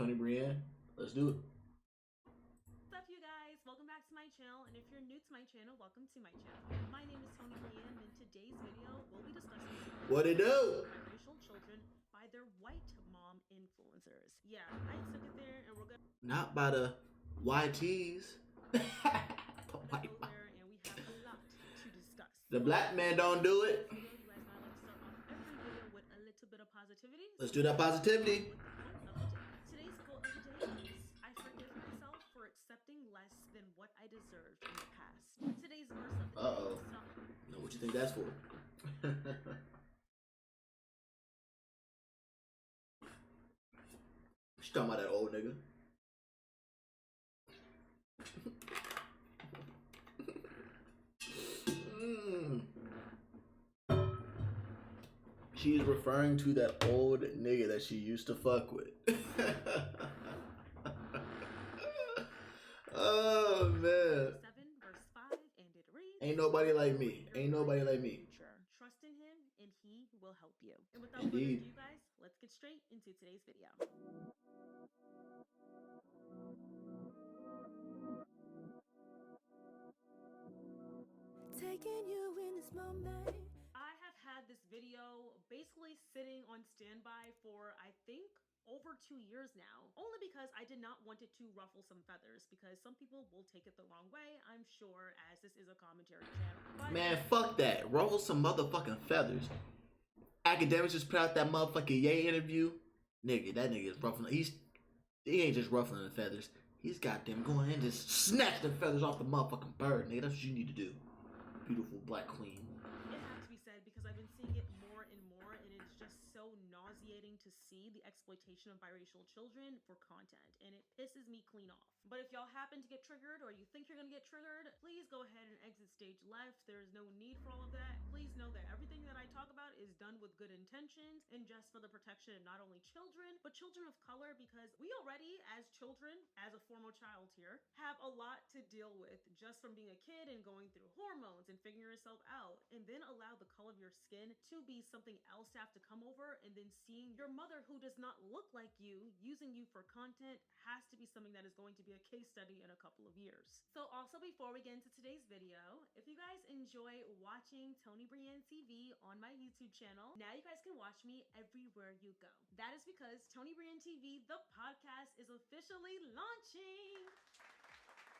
Tony Brienne. Let's do it. What's up, you guys? Welcome back to my channel, and if you're new to my channel, welcome to my channel. My name is Tony Brienne, and in today's video, we'll be discussing what it do? biracial children by their white mom influencers. Yeah, I took it there, and we're gonna not by the YTs. go there, and we have a lot to discuss. The black man don't do it. You guys know I like to start off every video with a little bit of positivity. Let's do that positivity. Today's quote of the day is, I forgive myself for accepting less than what I deserved in the past. Today's verse of the day is know what you think that's for? She's talking about that old nigga. She's referring to that old nigga that she used to fuck with. Oh man. 7 verse 5, and it reads, Ain't nobody like me. Ain't nobody like me. Trust in him and he will help you. And without further ado, guys, let's get straight into today's video. Taking you in this moment. I have had this video basically sitting on standby for, I think, over 2 years now, only because I did not want it to ruffle some feathers, because some people will take it the wrong way, I'm sure, as this is a commentary channel. But man, fuck that. Ruffle some motherfucking feathers. Academics just put out that motherfucking Ye interview. Nigga, that nigga is ruffling. He ain't just ruffling the feathers. He's goddamn going in and just snatch the feathers off the motherfucking bird, nigga. That's what you need to do. Beautiful black queen. it has to be said, because I've been seeing it more and more, and it's just so nauseating to see the exploitation of biracial children for content, and it pisses me clean off. But if y'all happen to get triggered, or you think you're gonna get triggered, please go ahead and exit stage left. There's no need for all of that. Please know that everything that I talk about is done with good intentions and just for the protection of not only children, but children of color, because we already, as children, as a former child here, have a lot to deal with just from being a kid and going through hormones and figuring yourself out, and then allow the color of your skin to be something else to have to come over, and then seeing your mother, who does not look like you, using you for content, has to be something that is going to be a case study in a couple of years. So also, before we get into today's video, if you guys enjoy watching Tony Brienne TV on my YouTube channel, now you guys can watch me everywhere you go. That is because Tony Brienne TV, the podcast, is officially launching.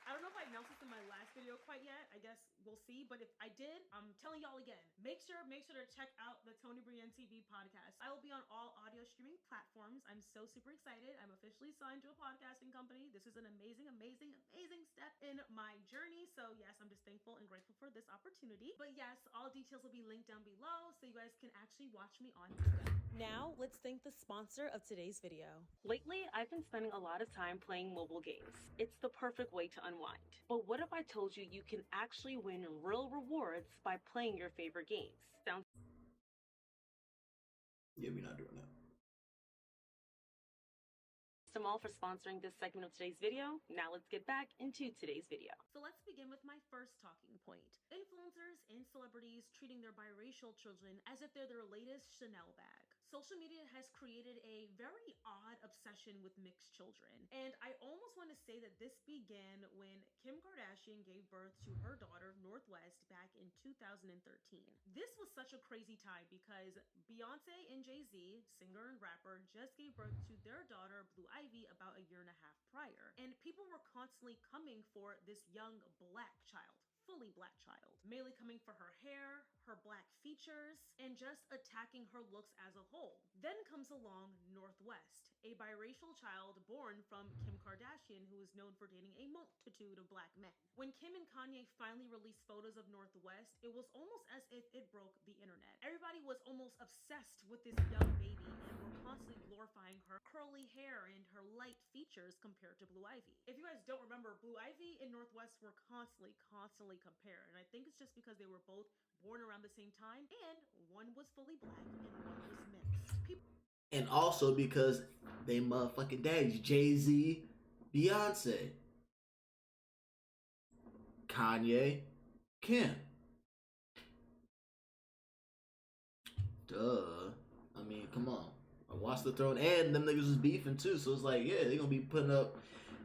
I don't know if I announced this in my last video quite yet. I guess we'll see. But if I did, I'm telling y'all again, make sure to check out the Tony Brienne TV podcast. I will be on all audio streaming platforms. I'm so super excited. I'm officially signed to a podcasting company. This is an amazing, amazing, amazing step in my journey. So yes, I'm just thankful and grateful for this opportunity. But yes, all details will be linked down below, so you guys can actually watch me on video. Now, let's thank the sponsor of today's video. Lately, I've been spending a lot of time playing mobile games. It's the perfect way to unwind. But what if I told you you can actually win real rewards by playing your favorite games? Sounds... Yeah, we're not doing that. Them all for sponsoring this segment of today's video. Now let's get back into today's video. So let's begin with my first talking point. Influencers and celebrities treating their biracial children as if they're their latest Chanel bag. Social media has created a very odd obsession with mixed children. And I almost want to say that this began when Kim Kardashian gave birth to her daughter, Northwest, back in 2013. This was such a crazy time because Beyonce and Jay-Z, singer and rapper, just gave birth to their daughter, Blue Ivy, about a year and a half prior. And people were constantly coming for this young black child. Fully black child, mainly coming for her hair, her black features, and just attacking her looks as a whole. Then comes along Northwest, a biracial child born from Kim Kardashian, who is known for dating a multitude of black men. When Kim and Kanye finally released photos of Northwest, it was almost as if it broke the internet. Everybody was almost obsessed with this young baby and were constantly glorifying her curly hair and her light features compared to Blue Ivy. If you guys don't remember, Blue Ivy and Northwest were constantly compared, and I think it's just because they were both born around the same time, and one was fully black and one was mixed. And also because they motherfucking daddies, Jay-Z, Beyonce, Kanye, Kim. Duh. I mean, come on. Watch the Throne, and them niggas was beefing too. So it's like, yeah, they gonna be putting up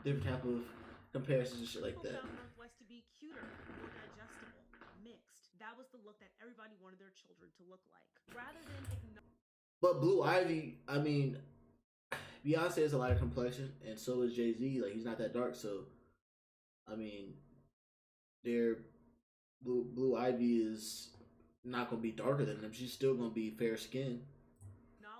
different type of comparisons and shit like People that. found Northwest to be cuter, more digestible, mixed. That was the look that everybody wanted their children to look like. Rather than But Blue Ivy, I mean, Beyonce has a lighter complexion, and so is Jay-Z. Like, he's not that dark, so I mean, their Blue Ivy is not gonna be darker than them. She's still gonna be fair skinned.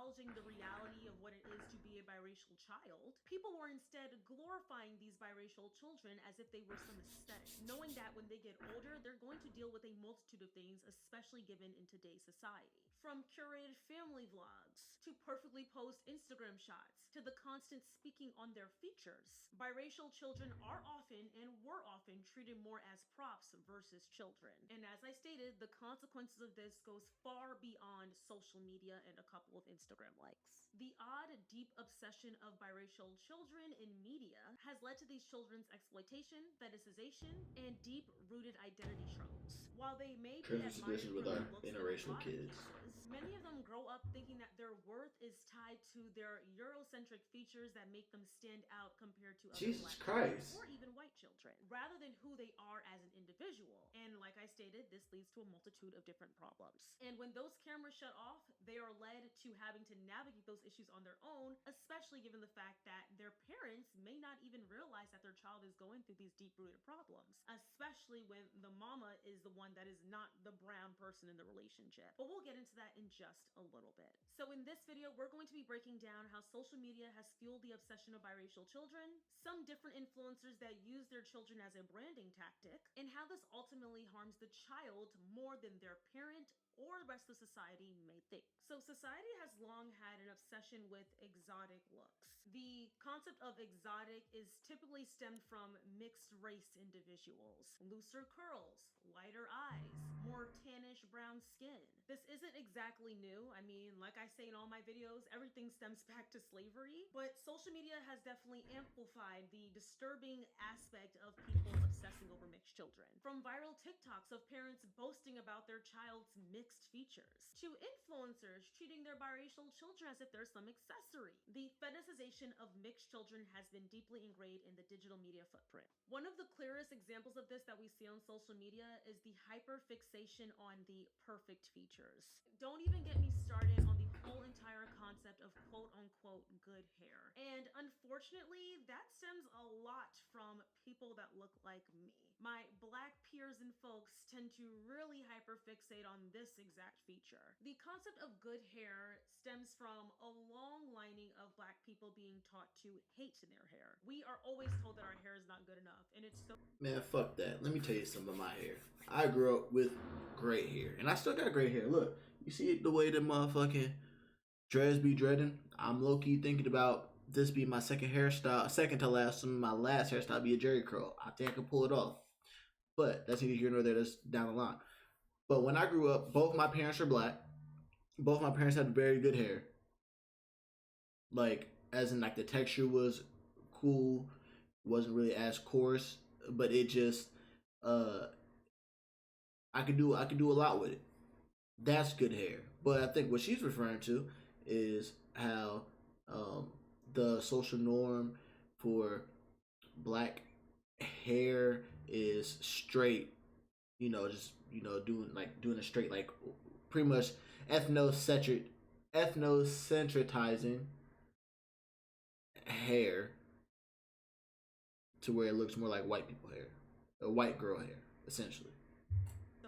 acknowledging the reality of what it is to be a biracial child, people were instead glorifying these biracial children as if they were some aesthetic, knowing that when they get older, they're going to deal with a multitude of things, especially given in today's society. From curated family vlogs, to perfectly posed Instagram shots, to the constant speaking on their features, biracial children are often and were often treated more as props versus children. And as I stated, the consequences of this goes far beyond social media and a couple of Instagram likes. The odd, deep obsession of biracial children in media has led to these children's exploitation, fetishization, and deep-rooted identity tropes. While they may be admired with for our their looks in a interracial lot of kids. cases, many of them grow up thinking that their worth is tied to their Eurocentric features that make them stand out compared to other Jesus Black Christ. or even white children, rather than who they are as an individual. And like I stated, this leads to a multitude of different problems. And when those cameras shut off, they are led to having to navigate those issues on their own, especially given the fact that their parents may not even realize that their child is going through these deep-rooted problems, especially when the mama is the one that is not the brown person in the relationship. But we'll get into that in just a little bit. So in this video, we're going to be breaking down how social media has fueled the obsession of biracial children, some different influencers that use their children as a branding tactic, and how this ultimately harms the child more than their parent or the rest of society may think. So society has long had an obsession with exotic looks. The concept of exotic is typically stemmed from mixed race individuals. Looser curls, lighter eyes, more tannish brown skin. This isn't exactly new. I mean, like I say in all my videos, everything stems back to slavery, but social media has definitely amplified the disturbing aspect of people obsessing over mixed children. From viral TikToks of parents boasting about their child's mixed features, to influencers treating their biracial children as if they're some accessory. The fetishization of mixed children has been deeply ingrained in the digital media footprint. One of the clearest examples of this that we see on social media is the hyperfixation on the perfect features. Don't even get me started on the whole entire concept of quote unquote good hair. And unfortunately, that stems a lot from people that look like me. My Black peers and folks tend to really hyperfixate on this exact feature. The concept of good hair stems from a long lining of Black people being taught to hate their hair. We are always told that our hair is not good enough, and it's so Man, fuck that. Let me tell you something about my hair. I grew up with gray hair, and I still got gray hair. Look, you see the way the motherfucking dreads be dreading? I'm low-key thinking about this be my second hairstyle, second to last, and my last hairstyle be a jerry curl. I think I can pull it off. But that's neither here nor there, that's down the line. But when I grew up, both my parents are Black. Both my parents had very good hair. Like, as in, like, the texture was cool, wasn't really as coarse, but it just I could do a lot with it. That's good hair. But I think what she's referring to is how the social norm for Black hair is straight, just doing a straight, like, pretty much ethnocentritizing hair to where it looks more like white people hair, a white girl hair, essentially.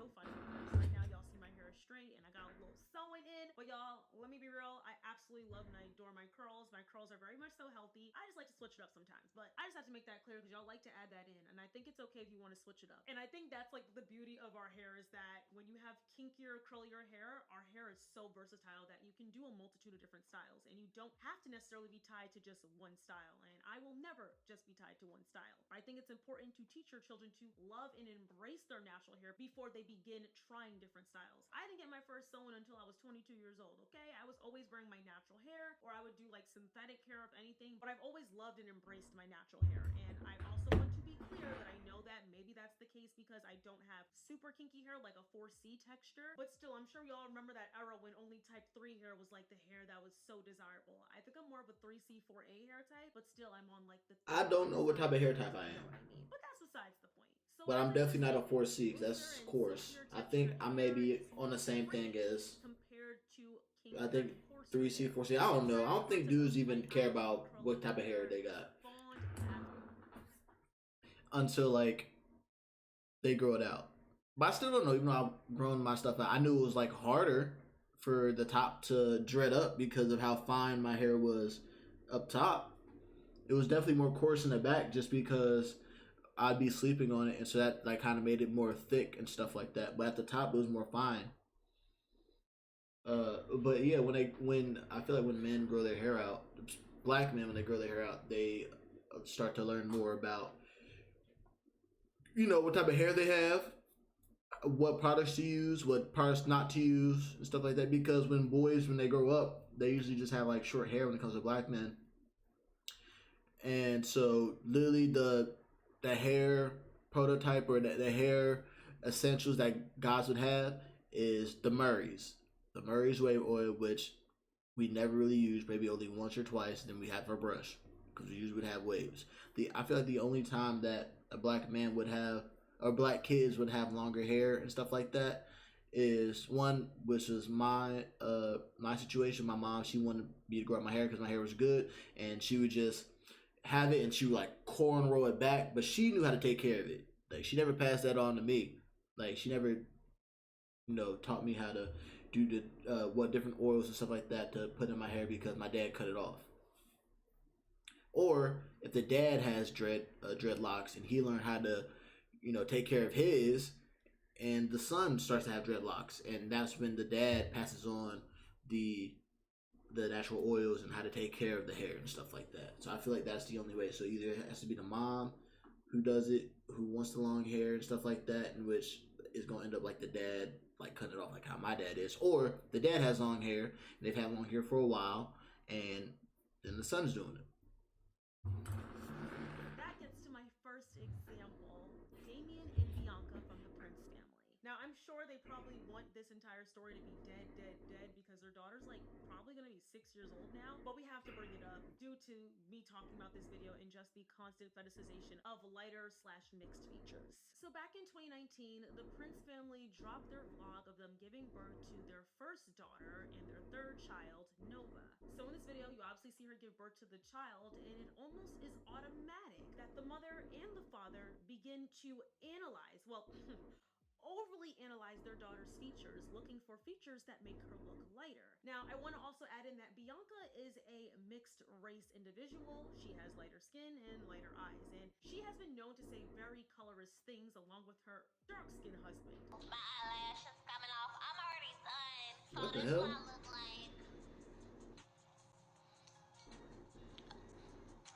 so funny because right now y'all see my hair is straight and I got a little sewing in. But y'all, let me be real, I absolutely love and I adore my curls. My curls are very much so healthy. I just like to switch it up sometimes, but I just have to make that clear because y'all like to add that in, and I think it's okay if you want to switch it up. And I think that's like the beauty of our hair, is that when you have kinkier, curlier hair, our hair is so versatile that you can do a multitude of different styles, and you don't have to necessarily be tied to just one style. And I will never just be tied to one style. I think it's important to teach your children to love and embrace their natural hair before they begin trying different styles. I didn't get my first sewing until I was 22 years old, okay? I was always wearing my natural natural hair, or I would do like synthetic hair if anything. But I've always loved and embraced my natural hair. And I also want to be clear that I know that maybe that's the case because I don't have super kinky hair like a 4C texture. But still, I'm sure y'all remember that era when only type 3 hair was like the hair that was so desirable. I think I'm more of a 3C, 4A hair type, but still I'm on like the I don't know what type of hair type I you know am. what I mean. But that's besides the point. So But as I'm I was definitely not a saying, 4C, because that's looser and coarse. silkier I think textured I may hair be is on the more same thing as, compared to I kinkier think, and coarser 3C, hair. 4C. I don't know. I don't think dudes even Light care eyes, about curly what type of hair they got spawned after until like they grow it out. But I still don't know, even though I've grown my stuff out. I knew it was like harder for the top to dread up because of how fine my hair was up top. It was definitely more coarse in the back just because I'd be sleeping on it, and so that like kind of made it more thick and stuff like that. But at the top, it was more fine. But yeah, when I feel like when men grow their hair out, black men when they grow their hair out, they start to learn more about what type of hair they have, what products to use, what products not to use, and stuff like that. Because when they grow up, they usually just have like short hair when it comes to black men, and so literally the hair prototype or the hair essentials that guys would have is the Murray's wave oil, which we never really use, maybe only once or twice. Then we have our brush because we usually would have waves. I feel like the only time that a black man would have, or black kids would have longer hair and stuff like that is one, which is my situation. My mom, she wanted me to grow out my hair because my hair was good, and she would just have it and she would like cornrow it back, but she knew how to take care of it. Like she never passed that on to me. Like she never, taught me how to do what different oils and stuff like that to put in my hair because my dad cut it off. Or if the dad has dreadlocks and he learned how to, take care of his, and the son starts to have dreadlocks, and that's when the dad passes on the natural oils and how to take care of the hair and stuff like that. So I feel like that's the only way. So either it has to be the mom who does it, who wants the long hair and stuff like that, in which is going to end up like the dad, like cutting it off like how my dad is, or the dad has long hair and they've had long hair for a while, and then the son's doing it. That gets to my first example, Damien and Bianca from the Prince family. Now, I'm sure they probably want this entire story to be dead, dead, dead because their daughter's like probably gonna be 6 years old now. But we have to bring it up due to me talking about this video and just the constant fetishization of lighter slash mixed features. So back in 2019, the Prince family dropped their vlog of them giving birth to their first daughter and their third child, Nova. So in this video, you obviously see her give birth to the child, and it almost is automatic that the mother and the father begin to analyze, well, overly analyze their daughter's features, looking for features that make her look lighter. Now, I want to also add in that Bianca is a mixed race individual. She has lighter skin and lighter eyes, and she has been known to say very colorist things along with her dark-skinned husband. My eyelashes coming off. I'm already done. So What the this hell? what I look like.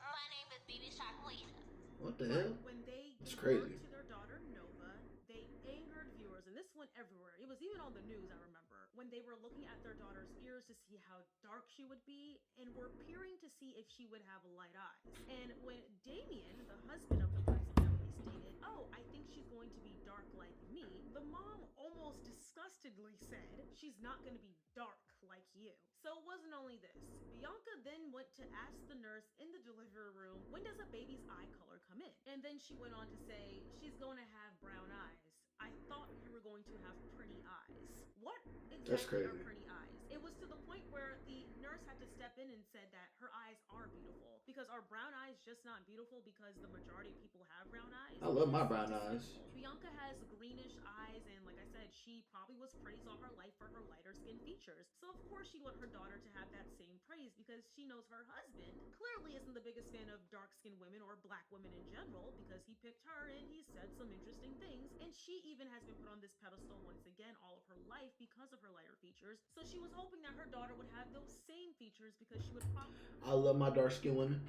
My name is Baby Shaquita. What the hell? When they It's gave crazy. birth to their daughter Nova, they angered viewers, and this went everywhere. It was even on the news, I remember, when they were looking at their daughter's ears to see how dark she would be and were peering to see if she would have light eyes. And when Damien, the husband of the Prince family, stated, "Oh, I think she's going to be dark like me," the mom almost disgustedly said, "She's not going to be dark like you." So it wasn't only this. Bianca then went to ask the nurse in the delivery room, "When does a baby's eye color come in?" And then she went on to say, "She's going to have brown eyes. I thought you were going to have pretty eyes." What exactly are crazy. pretty eyes? It was to the point where the nurse had to step in and said that her eyes are beautiful. Because are brown eyes just not beautiful because the majority of people have brown eyes? I love my It's brown just eyes. simple. Bianca has greenish eyes, and like I said, she probably was praised all her life for her lighter skin features. So of course she'd want her daughter to have that same praise because she knows her husband clearly isn't the biggest fan of dark-skinned women or black women in general because he picked her and he said some interesting things. And she even has been put on this pedestal once again all of her life because of her lighter features. So she was hoping that her daughter would have those same features because she would probably... I love my dark skinned women.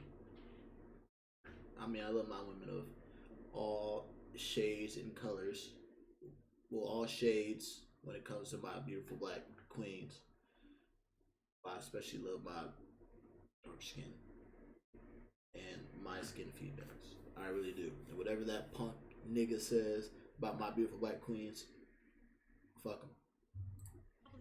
I mean, I love my women of all shades and colors. Well, all shades when it comes to my beautiful black queens. I especially love my dark skin and my skin females. I really do. And whatever that punk nigga says about my beautiful black queens, fuck him.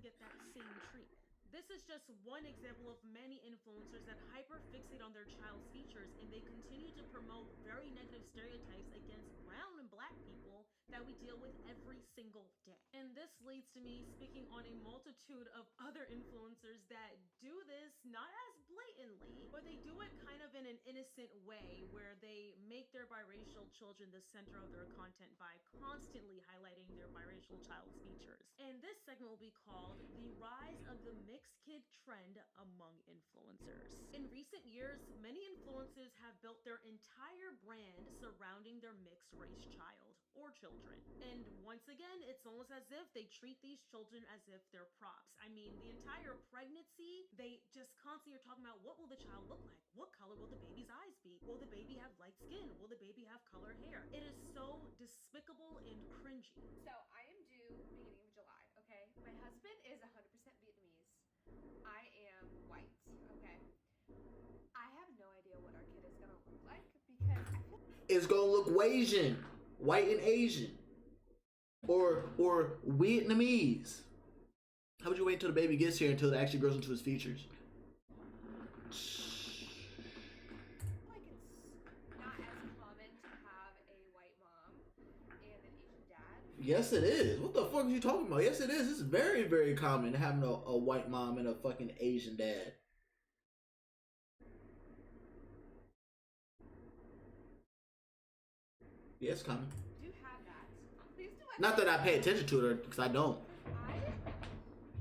Get that same treatment. This is just one example of many influencers that hyper fixate on their child's features, and they continue to promote very negative stereotypes against brown and black people that we deal with every single day. And this leads to me speaking on a multitude of other influencers that do this not as blatantly, but they do it kind of in an innocent way where they make their biracial children the center of their content by constantly highlighting their biracial child's features. And this segment will be called The Rise of the Mixed Kid Trend Among Influencers. In recent years, many influencers have built their entire brand surrounding their mixed race child or children. And once again, it's almost as if they treat these children as if they're props. I mean, the entire pregnancy, they just constantly are talking about what will the child look like? What color will the baby's eyes be? Will the baby have light skin? Will the baby have colored hair? It is so despicable and cringy. So I am due beginning of July, okay? My husband is 100% Vietnamese. I am white, okay? I have no idea what our kid is gonna look like because I feel It's gonna look Asian, white and Asian, or Vietnamese. How would you wait until the baby gets here until it actually grows into his features? like it's not as common to have a white mom and an Asian dad. Yes, it is. What the fuck are you talking about? Yes, it is. It's very, very common having a white mom and a fucking Asian dad. Yeah, it's common. Do have that. Please do let Not that I pay attention to it, because I don't. I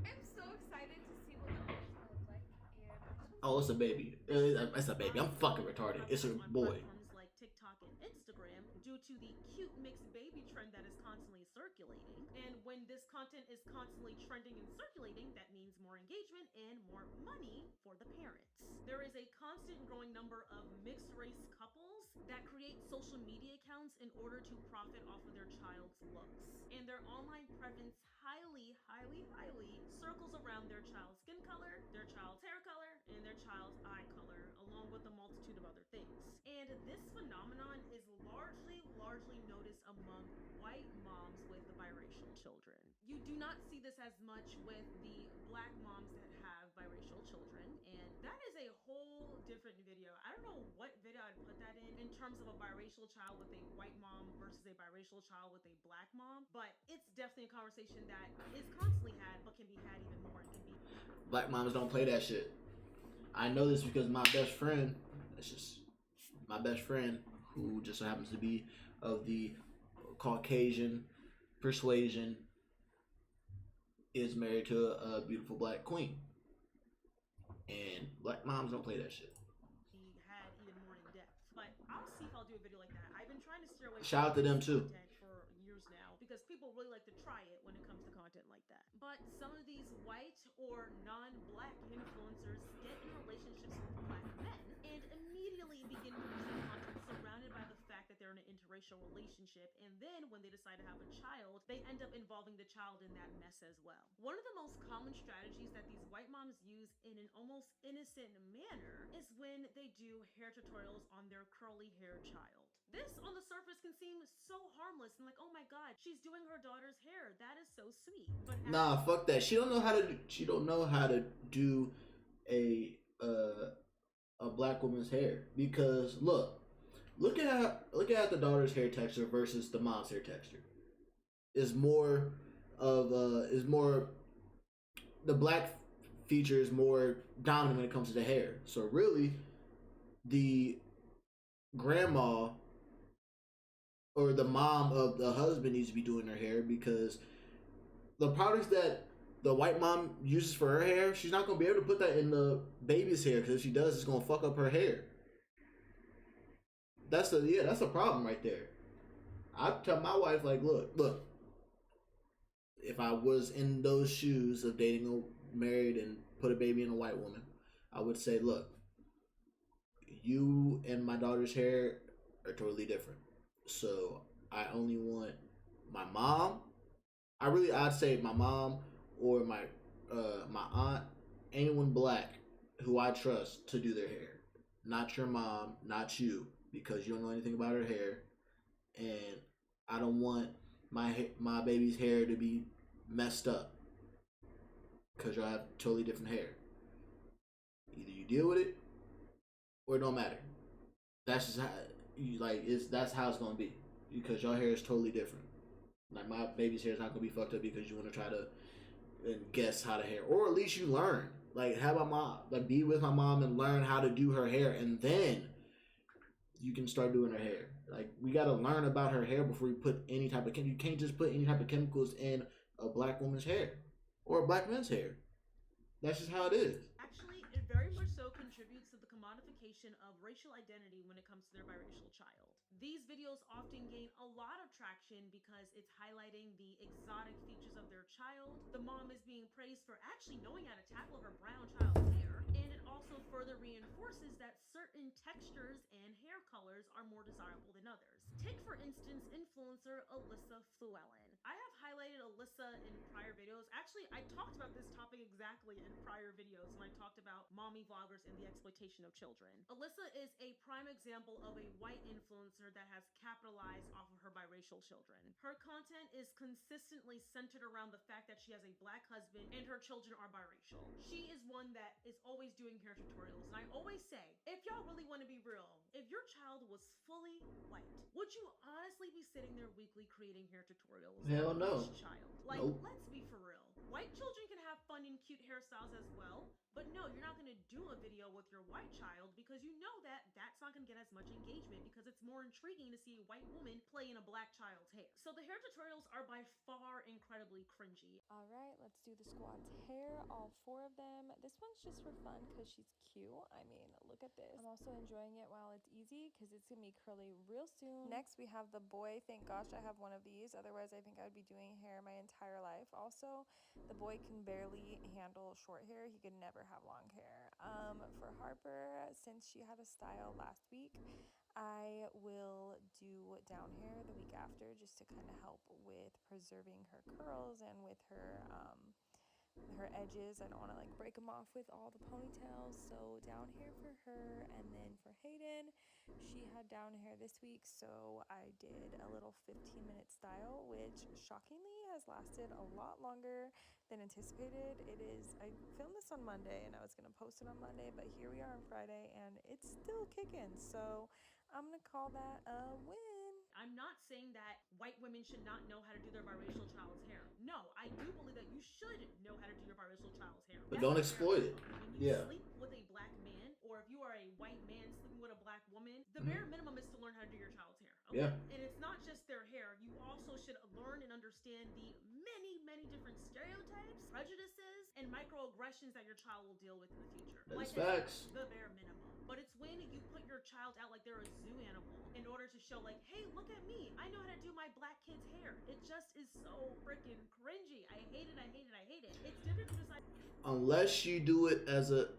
am so excited to see what the baby's gonna look like, and I just want Oh, it's a baby. It's a baby. I'm fucking retarded. It's a On boy. platforms like TikTok and Instagram due to the cute mixed baby trend that is constantly circulating. And when this content is constantly trending and circulating, that means more engagement and more money for the parents. There is a constant and growing number of mixed race couples that create social media accounts in order to profit off of their child's looks. And their online presence highly circles around their child's skin color, their child's hair color, and their child's eye color, along with a multitude of other things. And this phenomenon is largely noticed among white moms with the biracial children. You do not see this as much with the black moms that have biracial children, and that is a whole different video. I don't know what video I'd put that in terms of a biracial child with a white mom versus a biracial child with a black mom, but it's definitely a conversation that is constantly had, but can be had even more. It can be Black moms don't play that shit. I know this because my best friend, that's just my best friend, who just so happens to be of the Caucasian persuasion, is married to a beautiful black queen. And black moms don't play that shit. be had even more in depth. But I'll see if I'll do a video like that. I've been trying to steer away Shout out to them, too. content for years now because people really like to try it when it comes to content like that. But some of these white or non-black influencers get in relationships with black men and immediately begin producing content surrounded by the fact that they're in an interracial relationship, and then when they decide to have a child, they end up involving the child in that mess as well. One of the most common strategies that these white moms use in an almost innocent manner is when they do hair tutorials on their curly hair child. This on the surface can seem so harmless and like, oh my god, she's doing her daughter's hair. That is so sweet. But Nah, fuck that. She don't know how to do. She don't know how to do a black woman's hair, because look at the daughter's hair texture versus the mom's hair texture. Is more the black feature is more dominant when it comes to the hair. So really, the grandma or the mom of the husband needs to be doing her hair, because the products that the white mom uses for her hair, she's not gonna be able to put that in the baby's hair, because if she does, it's gonna fuck up her hair. That's a problem right there. I tell my wife, like, look. If I was in those shoes of dating a married and put a baby in a white woman, I would say, look, you and my daughter's hair are totally different. So I only want my mom. I'd say my mom or my aunt anyone black who I trust to do their hair. Not your mom, not you, because you don't know anything about her hair, and I don't want my baby's hair to be messed up because y'all have totally different hair. Either you deal with it or it don't matter. That's just how that's how it's gonna be because your hair is totally different. Like my baby's hair is not gonna be fucked up because you want to try to and guess how to hair, or at least you learn. Like have my mom, like be with my mom and learn how to do her hair, and then you can start doing her hair. Like we gotta learn about her hair before we put any type of you can't just put any type of chemicals in a black woman's hair or a black man's hair. That's just how it is. Actually, it very much so contributes to the commodification of racial identity when it comes to their biracial child. These videos often gain a lot of traction because it's highlighting the exotic features of their child. The mom is being praised for actually knowing how to tackle her brown child's hair, and it also further reinforces that certain textures and hair colors are more desirable than others. Take, for instance, influencer Alyssa Fluellen. I have highlighted Alyssa in prior videos. Actually, I talked about this topic exactly in prior videos when I talked about mommy vloggers and the exploitation of children. Alyssa is a prime example of a white influencer that has capitalized off of her biracial children. Her content is consistently centered around the fact that she has a black husband and her children are biracial. She is one that is always doing hair tutorials, and I always say, if y'all really want to be real, if your child was fully white, would you honestly be sitting there weekly creating hair tutorials? Hell no. Child. Like, nope. Let's be for real. White children can have fun and cute hairstyles as well, but no, you're not going to do a video with your white child because you know that that's not going to get as much engagement because it's more intriguing to see a white woman play in a black child's hair. So the hair tutorials are by far incredibly cringy. All right, let's do the squad's hair, all 4 of them. This one's just for fun because she's cute. I mean, look at this. I'm also enjoying it while it's easy because it's gonna be curly real soon. Next, we have the boy. Thank gosh I have one of these. Otherwise, I think I would be doing hair my entire life. Also, the boy can barely handle short hair. He could never have long hair. For Harper, since she had a style last week, I will do down hair the week after just to kind of help with preserving her curls and with her edges. I don't want to like break them off with all the ponytails, so down hair for her. And then for Hayden, she had down hair this week, so I did a little 15-minute style, which shockingly has lasted a lot longer than anticipated. I filmed this on Monday and I was gonna post it on Monday, but here we are on Friday and it's still kicking, so I'm gonna call that a win. I'm not saying that white women should not know how to do their biracial child's hair. No, I do believe that you should know how to do your biracial child's hair. But don't exploit it. When you sleep with a black man, or if you are a white man sleeping with a black woman, the bare minimum is to learn how to do your child's hair. Okay? Yeah. And it's not just their hair. You also should learn and understand the many, many different stereotypes, prejudices, and microaggressions that your child will deal with in the future. That's facts. The bare minimum. But it's when you put your child out like they're a zoo animal in order to show like, hey, look at me. I know how to do my black kid's hair. It just is so freaking cringy. I hate it. I hate it. I hate it. It's different to decide. Unless you do it as a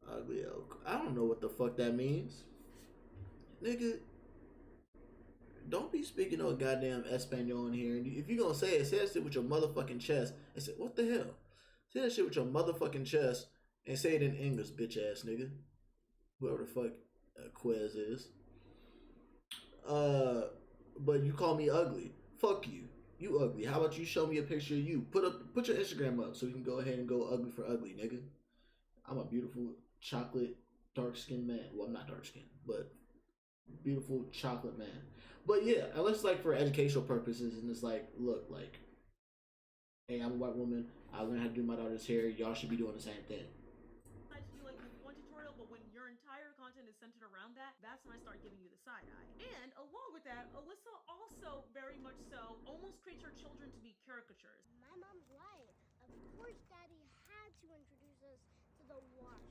ugly elk. I don't know what the fuck that means. Nigga, don't be speaking no goddamn Espanol in here. And if you're gonna say that shit with your motherfucking chest. I said, what the hell? Say that shit with your motherfucking chest and say it in English, bitch ass nigga. Whoever the fuck Quez is. But you call me ugly. Fuck you. You ugly. How about you show me a picture of you? Put your Instagram up so we can go ahead and go ugly for ugly, nigga. I'm a beautiful chocolate dark skinned man. Well, I'm not dark skinned, but beautiful chocolate man. But yeah, unless like for educational purposes and it's like, look, like, hey, I'm a white woman. I learned how to do my daughter's hair. Y'all should be doing the same thing. I just do like maybe one tutorial, but when your entire content is centered around that, that's when I start giving you the side eye. And along with that, Alyssa also very much so almost creates her children to be caricatures. My mom's white. Of course, Daddy had to introduce us to the wash.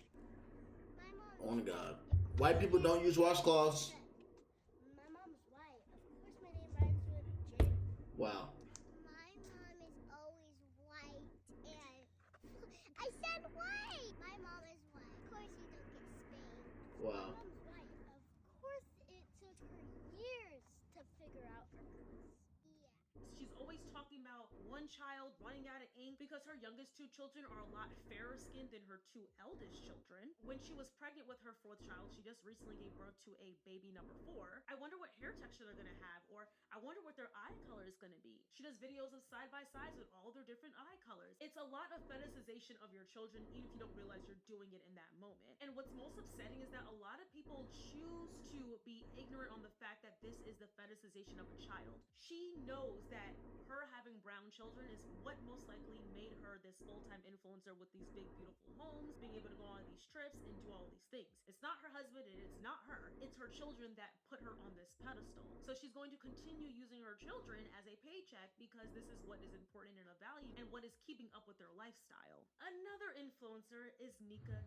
My mom. Oh my God, white people don't use washcloths. My mom's white. Of course, my name rhymes with J. Wow. My mom is always white, and I said white. My mom is white. Of course, you don't get spanked. Wow. My mom's white. Of course, it took her years to figure out her curls. Yeah. She She's always talking about one child running out of ink because her youngest two children are a lot fairer skinned than her two eldest children. When she was pregnant with her fourth child, she just recently gave birth to a baby number 4. I wonder what hair texture they're gonna have, or I wonder what their eye color is gonna be. She does videos of side by sides with all their different eye colors. It's a lot of fetishization of your children, even if you don't realize you're doing it in that moment. And what's most upsetting is that a lot of people choose to be ignorant on the fact that this is the fetishization of a child. She knows that her having brown children is what most likely made her this full-time influencer with these big beautiful homes, being able to go on these trips and do all these things. It's not her husband, and it's not her. It's her children that put her on this pedestal. So she's going to continue using her children as a paycheck because this is what is important and of value and what is keeping up with their lifestyle. Another influencer is Nykel,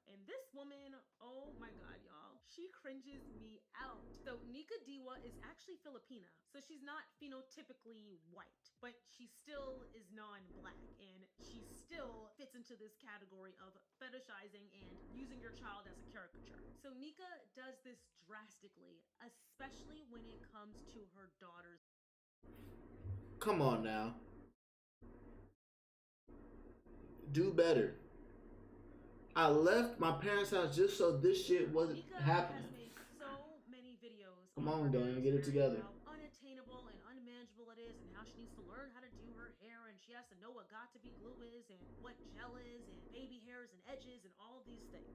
and this woman, oh my god, y'all, she cringes me out. So Nykel is actually Filipina, so she's not phenotypically white, but she still is non-black, and she still fits into this category of fetishizing and using your child as a caricature. So Nykel does this drastically, especially when it comes to her daughters. Come on now. Do better. I left my parents' house just so this shit wasn't Nykel happening. has made so many videos. Come her on, Dan, daughter's get it hair, together. How unattainable and unmanageable it is, and how she needs to learn how to do her hair, and she has to know what got to be glue is, and what gel is, and baby hairs and edges, and all these things.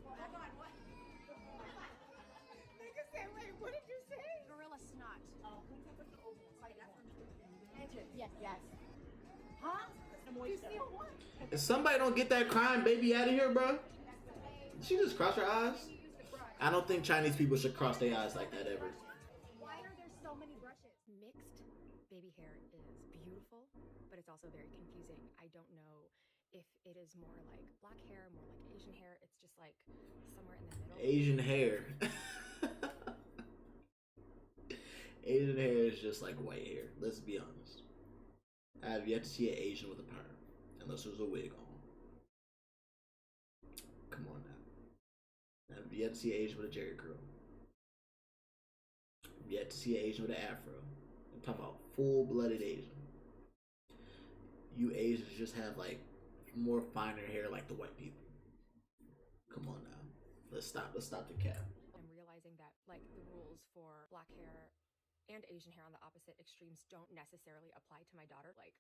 Hold on, what? Nigga said, wait, what did you say? Gorilla snot. Oh, edges. Yes, yes. Huh? Do you see a what? If somebody don't get that crying baby out of here, bro, she just cross her eyes. I don't think Chinese people should cross their eyes like that ever. Why are there so many brushes? Mixed baby hair is beautiful, but it's also very confusing. I don't know if it is more like black hair, more like Asian hair. It's just like somewhere in the middle. Asian hair. Asian hair is just like white hair. Let's be honest. I have yet to see an Asian with a perm, unless there's a wig on. Come on now. I have yet to see an Asian with a Jerry curl. I have yet to see an Asian with an afro. I'm talking about full-blooded Asian. You Asians just have like more finer hair like the white people. Come on now. Let's stop the cap. I'm realizing that like the rules for black hair and Asian hair on the opposite extremes don't necessarily apply to my daughter. Like,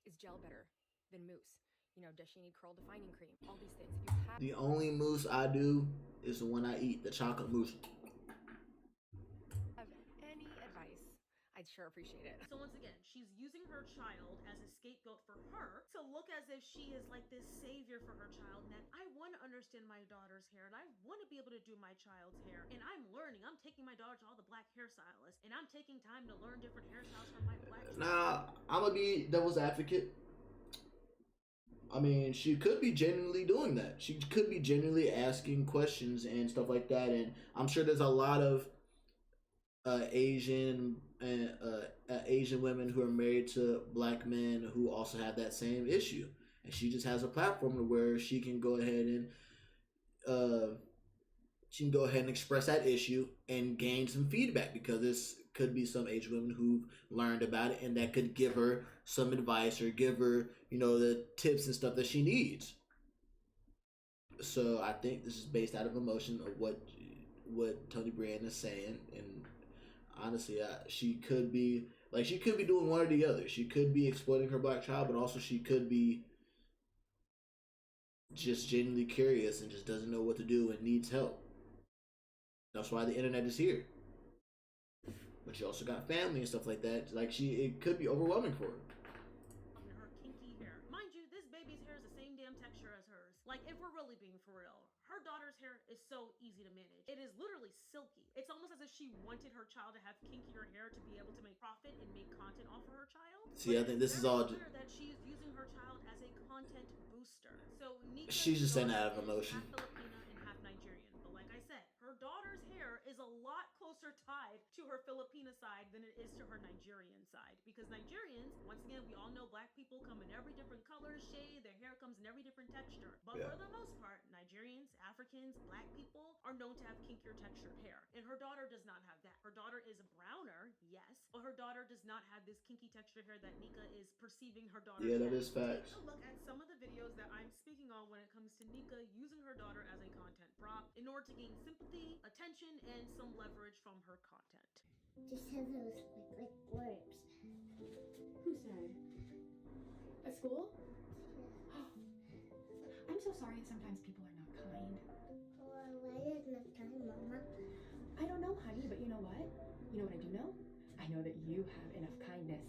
is gel better than mousse? You know, does she need curl defining cream? All these things. If you have The only mousse I do is the one I eat, the chocolate mousse. any advice, I'd sure appreciate it. So once again, she's using her child as a scapegoat for her to look as if she is like this savior for her child, and that I want to understand my daughter's hair, and I want to be able to do my child's hair, and I'm learning. I'm taking my daughter to all the black hairstylists, and I'm taking time to learn different hairstyles from my black child. Nah, I'm gonna be devil's advocate. I mean, she could be genuinely doing that. She could be genuinely asking questions and stuff like that, and I'm sure there's a lot of Asian women who are married to black men who also have that same issue, and she just has a platform where she can go ahead and express that issue and gain some feedback, because this could be some Asian women who've learned about it and that could give her some advice or give her, you know, the tips and stuff that she needs. So I think this is based out of emotion of what Tony Brand is saying, and honestly, she could be doing one or the other. She could be exploiting her black child, but also she could be just genuinely curious and just doesn't know what to do and needs help. That's why the internet is here. But she also got family and stuff like that. Like, it could be overwhelming for her. Her kinky hair. Mind you, this baby's hair is the same damn texture as hers. Like, if we're really being for real, her daughter's hair is so easy to manage. It is literally silky. It's almost as if she wanted her child to have kinkier hair to be able to make profit and make content off of her child. See, I think this is all clear that she is using her child as a content booster. So she's just saying that out of emotion. Half Filipina and half Nigerian. But like I said, her daughter's hair is a lot closer closer tied to her Filipina side than it is to her Nigerian side. Because Nigerians, once again, we all know black people come in every different color, shade, their hair comes in every different texture. But for the most part, Nigerians, Africans, black people are known to have kinkier textured hair. And her daughter does not have that. Her daughter is browner, yes, but her daughter does not have this kinky textured hair that Nika is perceiving her daughter. Yeah, that is facts. Take a look at some of the videos that I'm speaking on when it comes to Nika using her daughter as a content prop in order to gain sympathy, attention, and some leverage from her content. Just have those like words. Who said? At school? I'm so sorry sometimes people are not kind. Why is not time, Mama? I don't know, honey, but you know what? You know what I do know? I know that you have enough kindness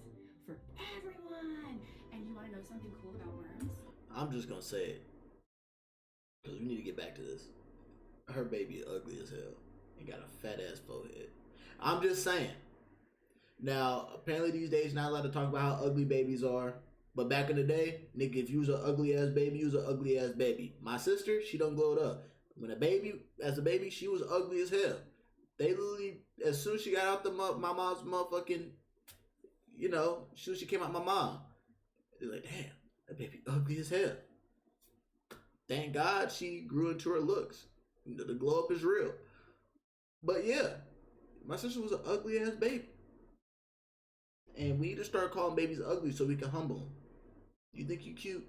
for everyone. And you want to know something cool about worms? I'm just gonna say it, because we need to get back to this. Her baby ugly as hell and got a fat ass forehead. I'm just saying. Now, apparently these days not allowed to talk about how ugly babies are. But back in the day, nigga, if you was an ugly ass baby, you was an ugly ass baby. My sister, she done glowed up. When as a baby, she was ugly as hell. They literally, as soon as she got out my mom's motherfucking, you know, as soon as she came out my mom, they're like, damn, that baby ugly as hell. Thank God she grew into her looks. The glow up is real. But yeah, my sister was an ugly ass baby. And we need to start calling babies ugly so we can humble them. You think you cute?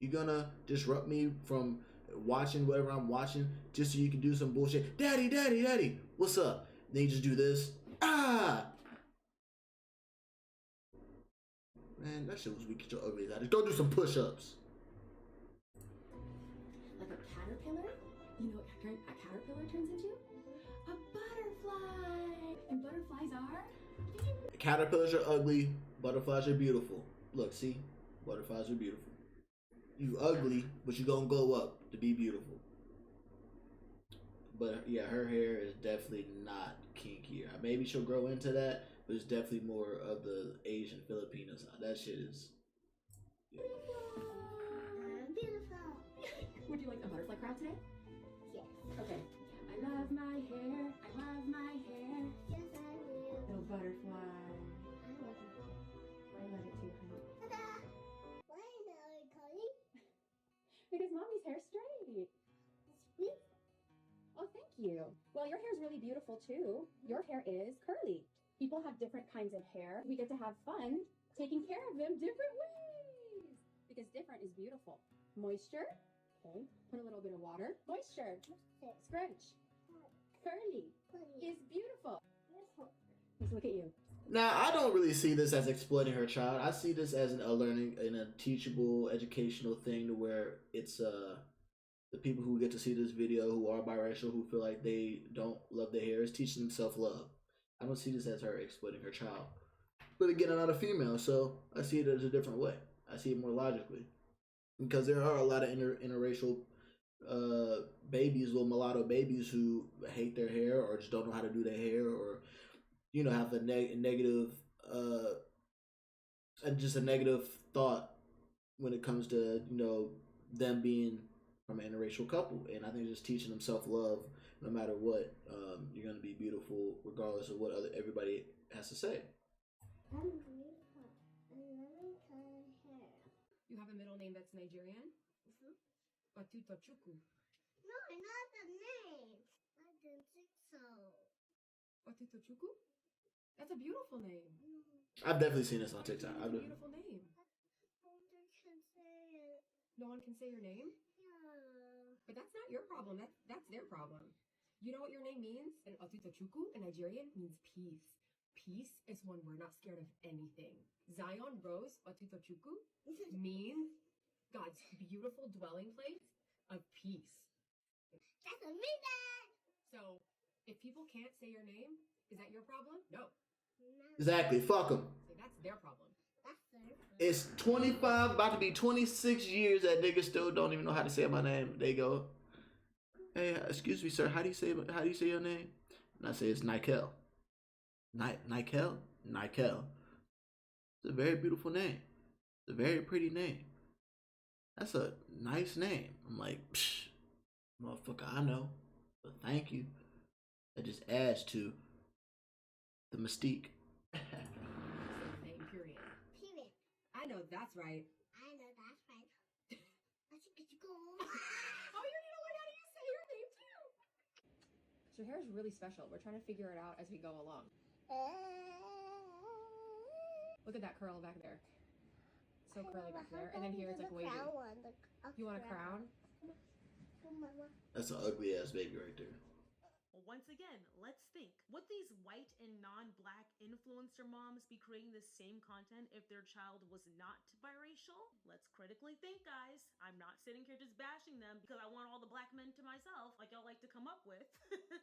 You gonna disrupt me from watching whatever I'm watching just so you can do some bullshit? Daddy, daddy, daddy, what's up? Then you just do this. Ah! Man, that shit was weak. Get your ugly ass. Go do some push-ups. Like a caterpillar? You know what a caterpillar turns into? A butterfly! And butterflies are? Caterpillars are ugly. Butterflies are beautiful. Look, see? Butterflies are beautiful. You ugly, but you gonna glow up to be beautiful. But yeah, her hair is definitely not kinkier. Maybe she'll grow into that, but it's definitely more of the Asian Filipino side. That shit is... Yeah. Beautiful. Would you like a butterfly crown today? Yes. Okay. I love my hair. I love my hair. Yes, I will. Little butterfly. I love it. I love it too, honey. Ta-da! Why is it curly? Because mommy's hair straight. It's sweet. Oh, thank you. Well, your hair is really beautiful too. Your hair is curly. People have different kinds of hair. We get to have fun taking care of them different ways. Because different is beautiful. Moisture. Okay. Put a little bit of water. Moisture. Scrunch. Curly is beautiful. Beautiful. Let's look at you. Now, I don't really see this as exploiting her child. I see this as a learning and a teachable, educational thing to where it's the people who get to see this video who are biracial, who feel like they don't love their hair, is teaching them self-love. I don't see this as her exploiting her child. But again, I'm not a female, so I see it as a different way. I see it more logically. Because there are a lot of interracial babies, little mulatto babies, who hate their hair or just don't know how to do their hair, or you know, have a negative just a negative thought when it comes to, you know, them being from an interracial couple. And I think just teaching them self-love, no matter what, you're going to be beautiful regardless of what everybody has to say. I'm beautiful. I love my hair. You have a middle name that's Nigerian? Batuta Chuku. No, not the name. I didn't think so. Batuta Chuku? That's a beautiful name. I've definitely seen this on TikTok. That's a beautiful name. They can say it. No one can say your name? Yeah. But that's not your problem. That's their problem. You know what your name means? And Batuta Chuku in Nigerian means peace. Peace is when we're not scared of anything. Zion Rose Batuta Chuku means God's beautiful dwelling place of peace. That's a me, Dad. So, if people can't say your name, is that your problem? No. Exactly. Fuck them. So that's their problem. That's their problem. It's 25, about to be 26 years that niggas still don't even know how to say my name. They go, hey, excuse me, sir, how do you say your name? And I say it's Nykel. Nykel? Nykel. It's a very beautiful name. It's a very pretty name. That's a nice name. I'm like, psh, motherfucker, I know. But thank you. That just adds to the mystique. Name, period. Period. I know that's right. I know that's right. Let's get you go. Oh, you need to learn how to say your name too. So your hair is really special. We're trying to figure it out as we go along. Look at that curl back there. So curly back there. And then here it's like wavy. You want a crown? That's an ugly ass baby right there. Once again, let's think. Would these white and non-black influencer moms be creating the same content if their child was not biracial? Let's critically think, guys. I'm not sitting here just bashing them because I want all the black men to myself, like y'all like to come up with.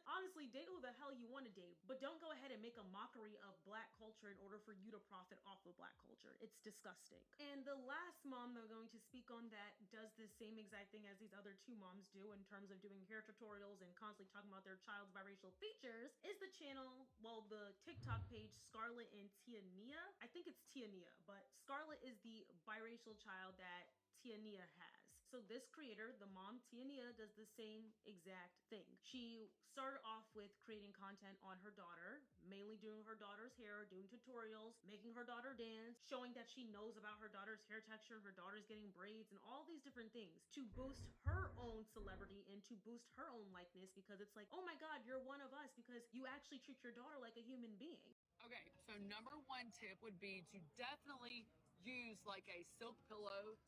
Honestly, date who the hell you want to date, but don't go ahead and make a mockery of black culture in order for you to profit off of black culture. It's disgusting. And the last mom they're going to speak on that does the same exact thing as these other two moms do in terms of doing hair tutorials and constantly talking about their child's biracial features is the channel, well, the TikTok page Scarlett and Tiania. I think it's Tiania, but Scarlett is the biracial child that Tiania has. So this creator, the mom Tiania, does the same exact thing. She started off with creating content on her daughter, mainly doing her daughter's hair, doing tutorials, making her daughter dance, showing that she knows about her daughter's hair texture, her daughter's getting braids, and all these different things to boost her own celebrity and to boost her own likeness, because it's like, oh my god, you're one of us because you actually treat your daughter like a human being. Okay, so number one tip would be to definitely use like a silk pillow,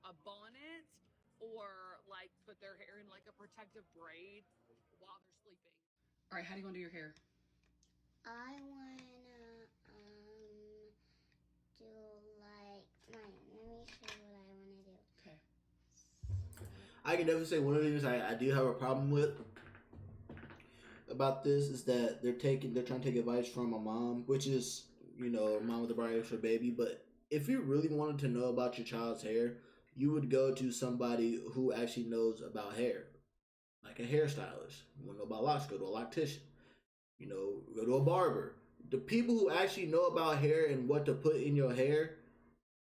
a bonnet, or like put their hair in like a protective braid while they're sleeping. All right, how do you want to do your hair? I wanna do like mine. Let me show you what I wanna do. Okay. I can definitely say one of the things I do have a problem with about this is that they're trying to take advice from a mom, which is, you know, a mom with a biracial baby. But if you really wanted to know about your child's hair, you would go to somebody who actually knows about hair, like a hairstylist. You want to know about locks, go to a loctician. You know, go to a barber. The people who actually know about hair and what to put in your hair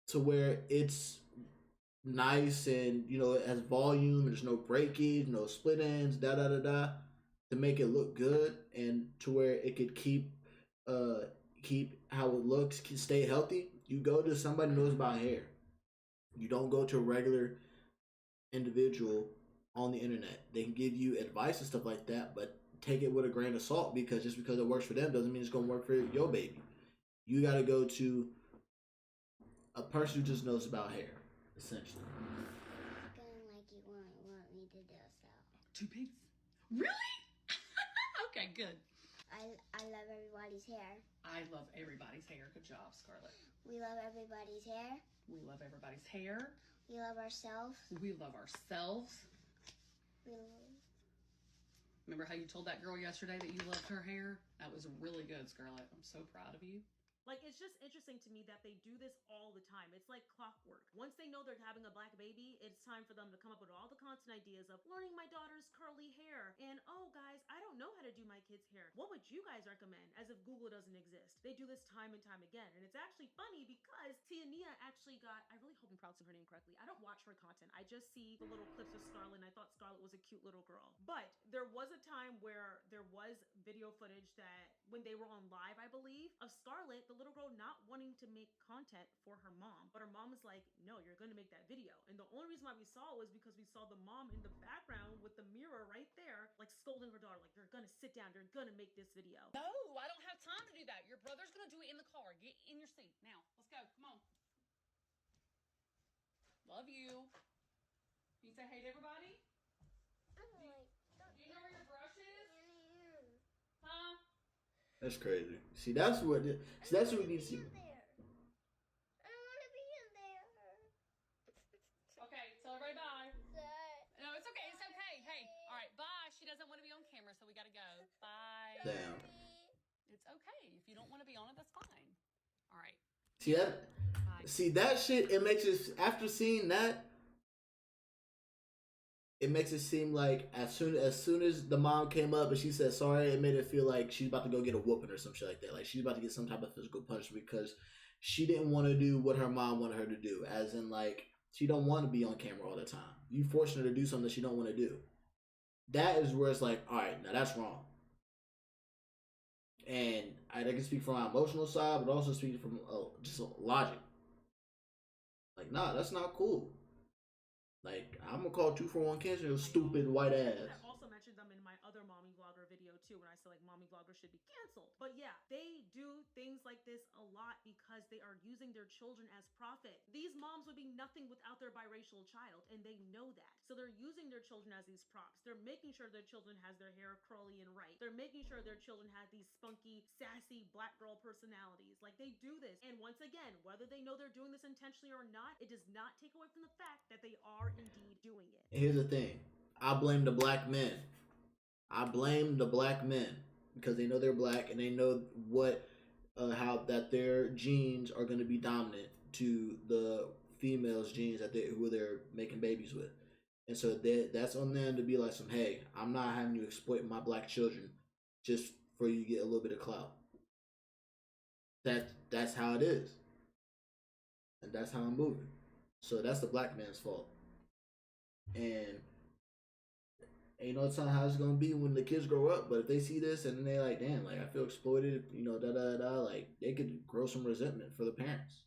to where it's nice and, you know, it has volume and there's no breakage, no split ends, da da da da, to make it look good and to where it could keep how it looks, can stay healthy. You go to somebody who knows about hair. You don't go to a regular individual on the internet. They can give you advice and stuff like that, but take it with a grain of salt, because just because it works for them doesn't mean it's gonna work for your baby. You gotta go to a person who just knows about hair, essentially. Going like you want me to do so. 2 piece? Really? Okay, good. I love everybody's hair. I love everybody's hair. Good job, Scarlett. We love everybody's hair. We love everybody's hair. We love ourselves. We love ourselves. We love... Remember how you told that girl yesterday that you loved her hair? That was really good, Scarlett. I'm so proud of you. Like, it's just interesting to me that they do this all the time. It's like clockwork. Once they know they're having a black baby, it's time for them to come up with all the content ideas of learning my daughter's curly hair. And, oh, guys, I don't know how to do my kid's hair. What would you guys recommend? As if Google doesn't exist. They do this time and time again. And it's actually funny because Tiania actually got, I really hope I'm pronouncing her name correctly. I don't watch her content. I just see the little clips of Scarlett, and I thought Scarlett was a cute little girl. But there was a time where there was video footage that when they were on live, I believe, of Scarlett, the little girl, not wanting to make content for her mom, but her mom was like, no, you're gonna make that video. And the only reason why we saw it was because we saw the mom in the background with the mirror right there, like scolding her daughter, like, you're gonna sit down, you're gonna make this video. No, I don't have time to do that. Your brother's gonna do it in the car. Get in your seat now. Let's go. Come on. Love you. Can you say hey to everybody? Do you know where your brush is? Huh? That's crazy. See, that's what we need to see. I don't want to be in there. Okay, tell everybody bye. No, it's okay. It's okay. Hey, all right, bye. She doesn't want to be on camera, so we got to go. Bye. Damn. It's okay. If you don't want to be on it, that's fine. All right. See that? Bye. See that shit? It makes it, after seeing that, it makes it seem like as soon as the mom came up and she said sorry, it made it feel like she's about to go get a whooping or some shit like that. Like she's about to get some type of physical punishment because she didn't want to do what her mom wanted her to do. As in, like, she don't want to be on camera all the time. You forcing her to do something that she don't want to do. That is where it's like, all right, now that's wrong. And I can speak from my emotional side, but also speak from just logic. Like, nah, that's not cool. Like, I'm gonna call 241 Cancer your stupid white ass. I also mentioned them in my other mommy vlogger video too, when I said like mommy vloggers should be canceled. But yeah, they do things like this a lot because they are using their children as profit. These moms would be nothing without their biracial child, and they know that. So they're using their children as these props. They're making sure their children has their hair curly and right. They're making sure their children have these spunky, sassy black girl personalities. Like, they do this. And once again, whether they know they're doing this intentionally or not, it does not take away from the fact that they are indeed doing it. And here's the thing. I blame the black men. I blame the black men because they know they're black and they know what how that their genes are going to be dominant to the females' genes that who they're making babies with, and so that's on them to be like some, hey, I'm not having you exploit my black children just for you to get a little bit of clout. That's how it is, and that's how I'm moving. So that's the black man's fault, and ain't no telling how it's gonna be when the kids grow up. But if they see this and then they like, damn, like I feel exploited, da da da, like they could grow some resentment for the parents.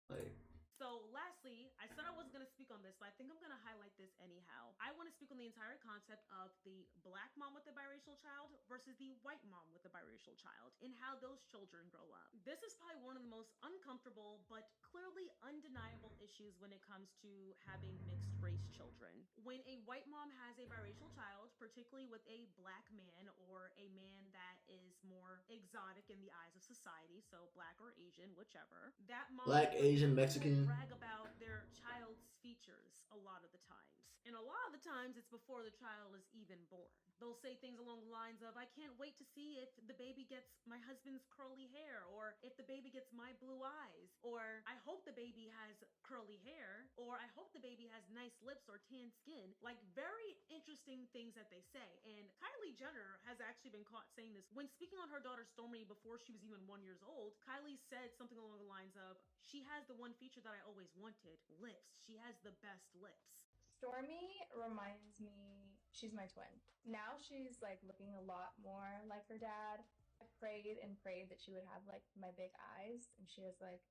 Like, so lastly, I said I wasn't going to speak on this, but I think I'm going to highlight this anyhow. I want to speak on the entire concept of the black mom with the biracial child versus the white mom with the biracial child and how those children grow up. This is probably one of the most uncomfortable but clearly undeniable issues when it comes to having mixed race children. When a white mom has a biracial child, particularly with a black man or a man that is more exotic in the eyes of society, so black or Asian, whichever, that mom black, Asian, Mexican, brag about their child's features a lot of the times. And a lot of the times it's before the child is even born. They'll say things along the lines of, I can't wait to see if the baby gets my husband's curly hair, or if the baby gets my blue eyes, or I hope the baby has curly hair, or I hope the baby has nice lips or tan skin. Like, very interesting things that they say. And Kylie Jenner has actually been caught saying this. When speaking on her daughter Stormy before she was even 1 year old, Kylie said something along the lines of, she has the one feature that I always wanted, lips. She has the best lips. Stormy reminds me, she's my twin. Now she's like looking a lot more like her dad. I prayed and prayed that she would have like my big eyes, and she has like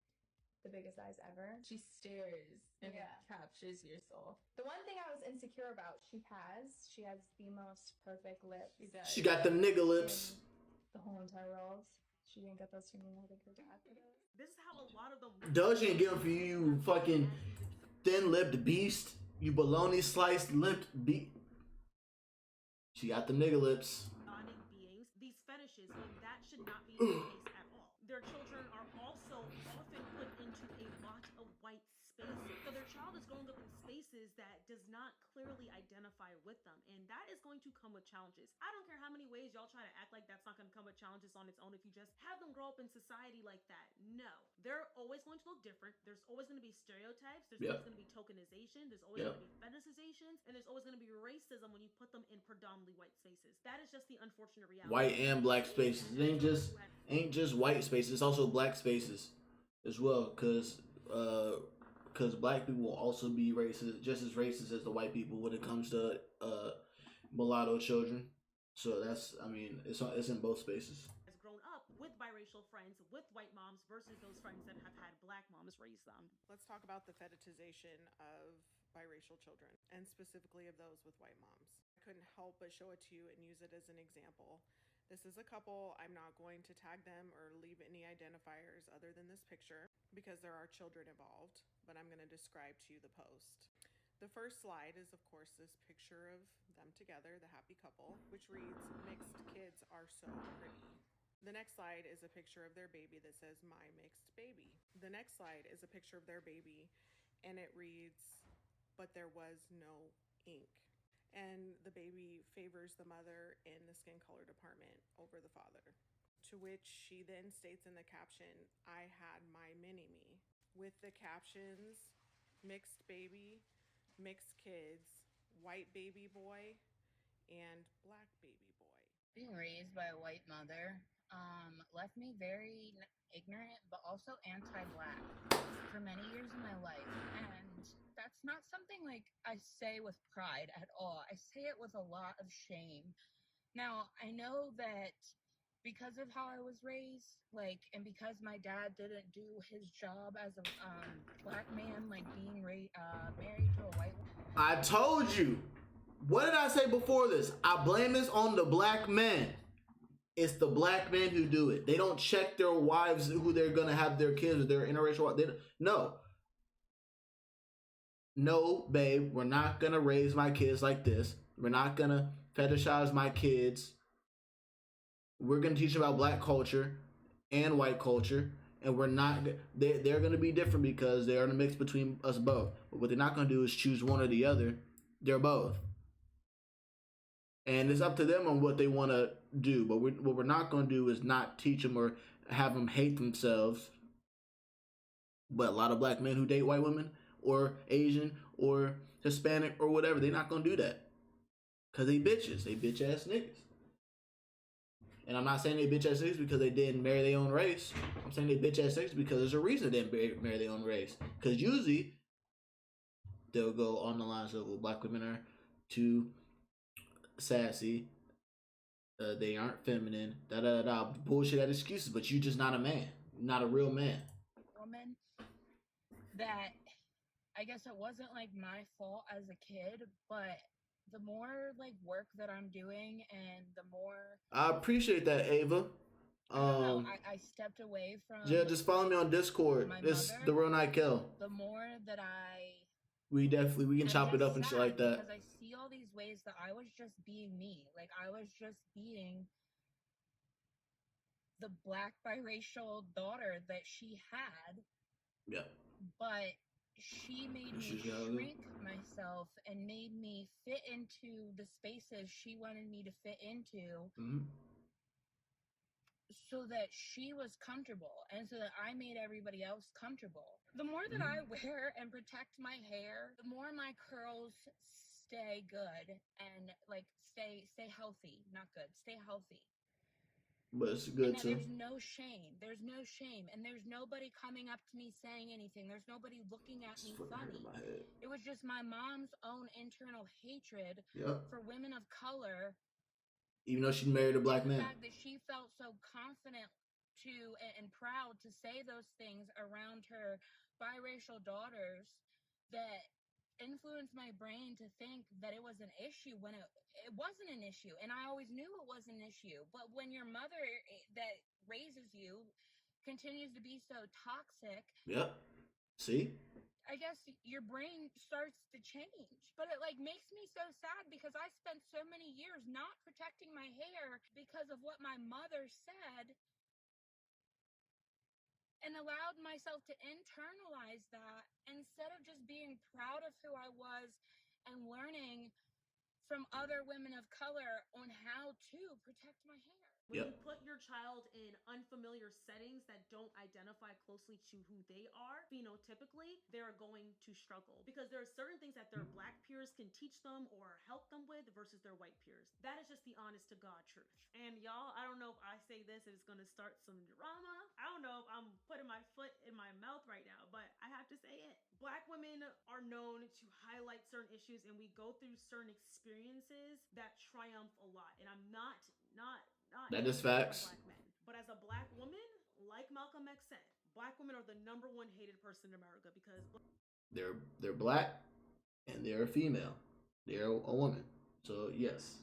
the biggest eyes ever. She stares and captures your soul. The one thing I was insecure about, she has the most perfect lips. She does. She got them nigga lips. The whole entire world. She didn't get those from me. I think her dad for those. This is how a lot of them. Doge ain't get them for you, fucking thin-lipped beast. You bologna sliced lipped beast. She got the nigga lips. Beings, these fetishes, when that should not be the case at all. Their children are also often put into a lot of white spaces. So their child is growing up in spaces that does not clearly identify with them. And that is going to come with challenges. I don't care how many ways y'all try to act like that's not going to come with challenges on its own if you just have them grow up in society like that. No. They're always going to look different. There's always going to be stereotypes. There's always going to be tokenization. There's always going to be fetishizations. And there's always going to be racism when you put them in predominantly white spaces. That is just the unfortunate reality. White and black spaces. It ain't just white spaces. It's also black spaces as well. Because black people will also be racist, just as racist as the white people when it comes to mulatto children. So that's, I mean, it's in both spaces. Has grown up with biracial friends, with white moms, versus those friends that have had black moms raise them. Let's talk about the fetishization of biracial children, and specifically of those with white moms. I couldn't help but show it to you and use it as an example. This is a couple. I'm not going to tag them or leave any identifiers other than this picture because there are children involved, but I'm going to describe to you the post. The first slide is, of course, this picture of them together, the happy couple, which reads, "Mixed kids are so pretty." The next slide is a picture of their baby that says, "My mixed baby." The next slide is a picture of their baby, and it reads, "But there was no ink." And the baby favors the mother in the skin color department over the father. To which she then states in the caption, "I had my mini-me," with the captions, "Mixed baby," "Mixed kids," "White baby boy," and "Black baby boy." Being raised by a white mother left me very ignorant, but also anti-black for many years in my life. And that's not something like I say with pride at all. I say it with a lot of shame. Now, I know that because of how I was raised, like, and because my dad didn't do his job as a black man, like being married to a white woman. I told you. What did I say before this? I blame this on the black men. It's the black men who do it. They don't check their wives, who they're gonna have their kids with, their interracial. No, babe, we're not gonna raise my kids like this. We're not gonna fetishize my kids. We're gonna teach them about black culture and white culture, and we're not. They're gonna be different because they are in a mix between us both. But what they're not gonna do is choose one or the other. They're both, and it's up to them on what they want to do. But what we're not gonna do is not teach them or have them hate themselves. But a lot of black men who date white women or Asian or Hispanic or whatever, they're not gonna do that because they bitches. They bitch ass niggas. And I'm not saying they bitch ass niggas because they didn't marry their own race. I'm saying they bitch ass niggas because there's a reason they didn't marry their own race. Because usually they'll go on the lines of, well, black women are too sassy. They aren't feminine. Da da da. Bullshit at excuses. But you just not a man. You're not a real man. Woman, that I guess it wasn't like my fault as a kid, but the more like work that I'm doing and the more I appreciate that, Ava. I stepped away from. Yeah, just follow me on Discord. It's the real Nykel. The more that we can chop it up and shit like that. Because I see all these ways that I was just being me. Like I was just being the black biracial daughter that she had. Yeah. But she made me shrink myself and made me fit into the spaces she wanted me to fit into. Mm-hmm. So that she was comfortable and so that I made everybody else comfortable. The more that I wear and protect my hair, the more my curls stay good and like stay healthy, not good, stay healthy. But it's good too. There's no shame. There's no shame. And there's nobody coming up to me saying anything. There's nobody looking at me funny. It was just my mom's own internal hatred for women of color. Even though she married a black man. The fact that she felt so confident to and proud to say those things around her biracial daughters that influenced my brain to think that it was an issue when it wasn't an issue. And I always knew it was an issue. But when your mother that raises you continues to be so toxic. Yep. See? I guess your brain starts to change. But it like makes me so sad because I spent so many years not protecting my hair because of what my mother said and allowed myself to internalize that instead of just being proud of who I was and learning from other women of color on how to protect my hair. When you put your child in unfamiliar settings that don't identify closely to who they are, phenotypically, they're going to struggle because there are certain things that their black peers can teach them or help them with versus their white peers. That is just the honest to God truth. And y'all, I don't know if I say this, it's going to start some drama. I don't know if I'm putting my foot in my mouth right now, but I have to say it. Black women are known to highlight certain issues and we go through certain experiences that triumph a lot. And I'm not that is facts. Black men. But as a black woman, like Malcolm X said, black women are the number one hated person in America because they're black and they're a female. They're a woman. So yes.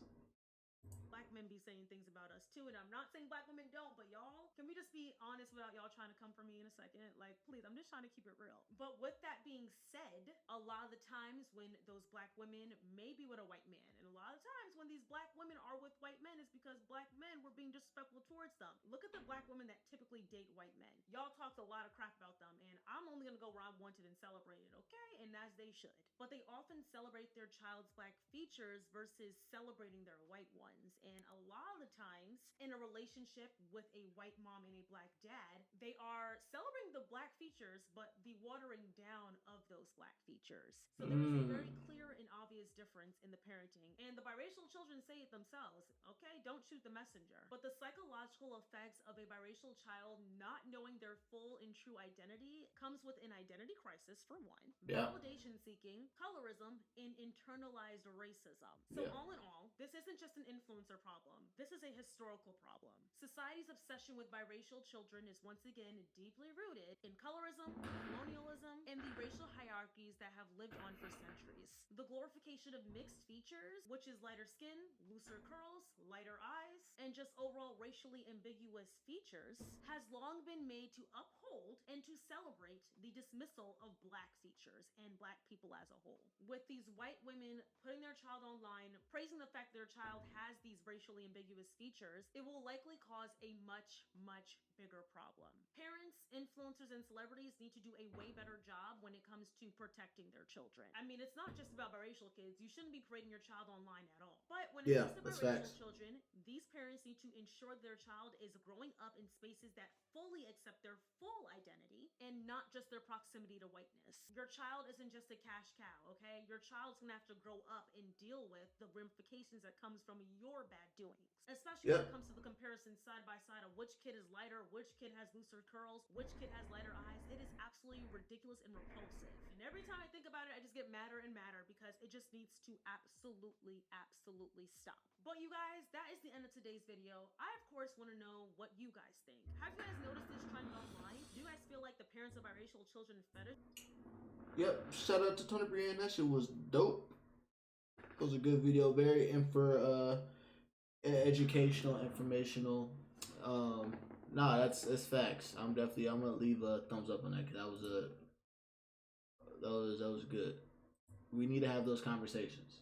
Black men be saying things about us too, and I'm not saying black women don't, but y'all, can we just be honest without y'all trying to come for me in a second? Like, please, I'm just trying to keep it real. But with that being said, a lot of the times when those black women may be with a white man, and a lot of times when these black women are with white men is because black men were being disrespectful towards them. Look at the black women that typically date white men. Y'all talked a lot of crap about them, and I'm only gonna go where I wanted and celebrate it, okay? And as they should. But they often celebrate their child's black features versus celebrating their white ones. And a lot of the times in a relationship with a white mom and a black dad, they are celebrating the black features, but the watering down of those black features. So there is a very clear and obvious difference in the parenting. And the biracial children say it themselves, okay, don't shoot the messenger. But the psychological effects of a biracial child not knowing their full and true identity comes with an identity crisis, for one, validation seeking, colorism, and internalized racism. So all in all, this isn't just an influencer problem. This is a historical problem. Society's obsession with biracial children is once again deeply rooted in colorism, colonialism, and the racial hierarchies that have lived on for centuries. The glorification of mixed features, which is lighter skin, looser curls, lighter eyes, and just overall racially ambiguous features, has long been made to uphold and to celebrate the dismissal of black features and black people as a whole. With these white women putting their child online, praising the fact their child has these racially ambiguous features, it will likely cause a much, much bigger problem. Parents, influencers, and celebrities need to do a way better job when it comes to protecting their children. I mean, it's not just about biracial kids. You shouldn't be parading your child online at all. But when it comes to biracial children, these parents need to ensure their child is growing up in spaces that fully accept their full identity and not just their proximity to whiteness. Your child isn't just a cash cow, okay? Your child's gonna have to grow up and deal with the ramifications that comes from your bad doings. Especially when it comes to the comparison side by side of which kid is lighter, which kid has looser curls, which kid has lighter eyes. It is absolutely ridiculous and repulsive. And every time I think about it, I just get madder and madder because it just needs to absolutely, absolutely stop. But you guys, that is the end of today's video. I, of course, want to know what you guys think. Have you guys noticed this trend online? Do you guys feel like the parents of biracial children fetish? Yep, shout out to Tony Brienne. That shit was dope. It was a good video, very educational, informational. Nah, that's facts. I'm gonna leave a thumbs up on that because that was good. We need to have those conversations.